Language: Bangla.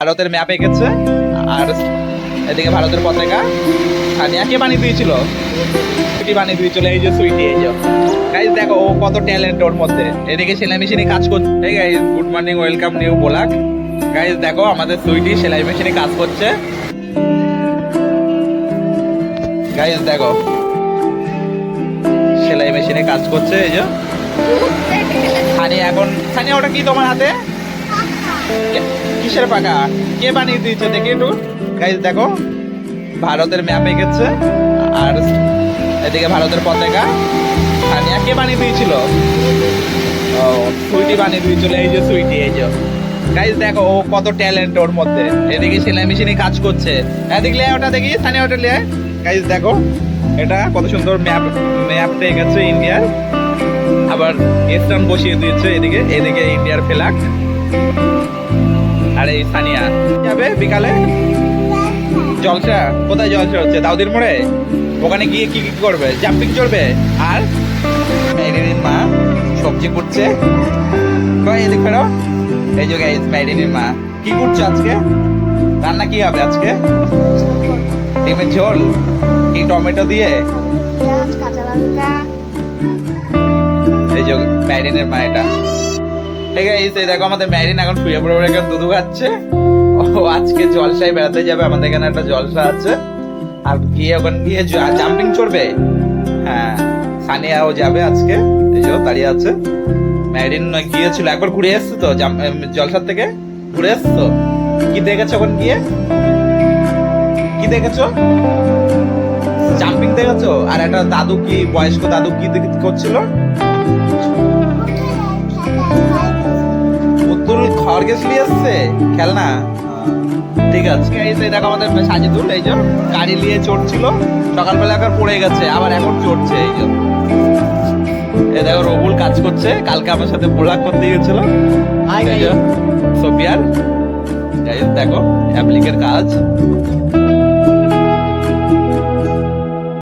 ভারতের ম্যাপ এঁকেছে আর এদিকে ভারতের পতাকা সানিয়া কে বানিয়ে দিয়েছিল, সুইটি বানিয়ে দিয়েছিল। এই যে সুইটি, এই যে গাইজ দেখো ও কত ট্যালেন্ট ওর মধ্যে। এদিকে সেলাই মেশিনে কাজ করছে। এই guys good morning, welcome new blog. Guys দেখো আমাদের সুইটি সেলাই মেশিনে কাজ করছে। গাইজ দেখো সেলাই মেশিনে কাজ করছে। এই যে সানিয়া এখন, সানিয়া ওটা কি তোমার হাতে? কিসের পাকা? কে বানিয়ে দিয়েছে দেখি একটু। গাইজ দেখো ভারতের ম্যাপ এঁকেছে আর এদিকে ভারতের পতাকা সানিয়া কে বানিয়ে দিয়েছিল? ও সুইটি বানিয়ে দিয়েছিল। এই যে সুইটি, এই যে গাইজ দেখো ও কত ট্যালেন্ট ওর মধ্যে। এদিকে সেলাই মেশিনে কাজ করছে। এদিকে লে ওটা দেখি, সানিয়া ওটা লে। গাইজ দেখো এটা কত সুন্দর ম্যাপটা এঁকেছে ইন্ডিয়ার। আবার স্টোন বসিয়ে দিয়েছে এদিকে, এদিকে ইন্ডিয়ার ফ্ল্যাগ। আর এই সানিয়া যাবে বিকালে জলসা। কোথায় জলসা হচ্ছে? দাউদির মোড়ে। ওখানে গিয়ে কি কি করবে? জাম্পিং চড়বে। আর মেরিনের মা সবজি কুটছে। কই এদিক ফেরো। এই যে গাইস মেরিনের মা কি করছে আজকে? রান্না কি হবে আজকে? ডিমের ঝোল কি টমেটো দিয়ে? এই যে মেরিনের মা এটা। ঠিক আছে, এই দেখো আমাদের মেরিন এখন শুয়ে পড়ে এখন দুধু খাচ্ছে। ও আজকে জলসায় বেড়াতে যাবে, আমাদের এখানে একটা জলসা আছে। আর গিয়ে ওখানে গিয়ে জাম্পিং চড়বে। হ্যাঁ সানিয়াও যাবে আজকে। এই যে দাঁড়িয়ে আছে। মেরিন গিয়েছিল একবার, ঘুরে এসছে তো জলসার থেকে ঘুরে এসছো। কি দেখেছো ওখানে গিয়ে? কি দেখেছো? জাম্পিং দেখেছো? আর একটা দাদু কি, বয়স্ক দাদু কি করছিল? পুতুল খরগোশ নিয়ে এসছে খেলনা। ঠিক আছে, এই দেখো আমাদের সাজিদুল এই যে গাড়ি নিয়ে চড়ছিল। সকালবেলা একবার পড়ে গেছে, আবার এখন চড়ছে। এই যে এই দেখো রবুল কাজ করছে, কালকে আমার সাথে ব্লগ করতে গেছিল। সোফিয়ার দেখো অ্যাপ্লিকের কাজ।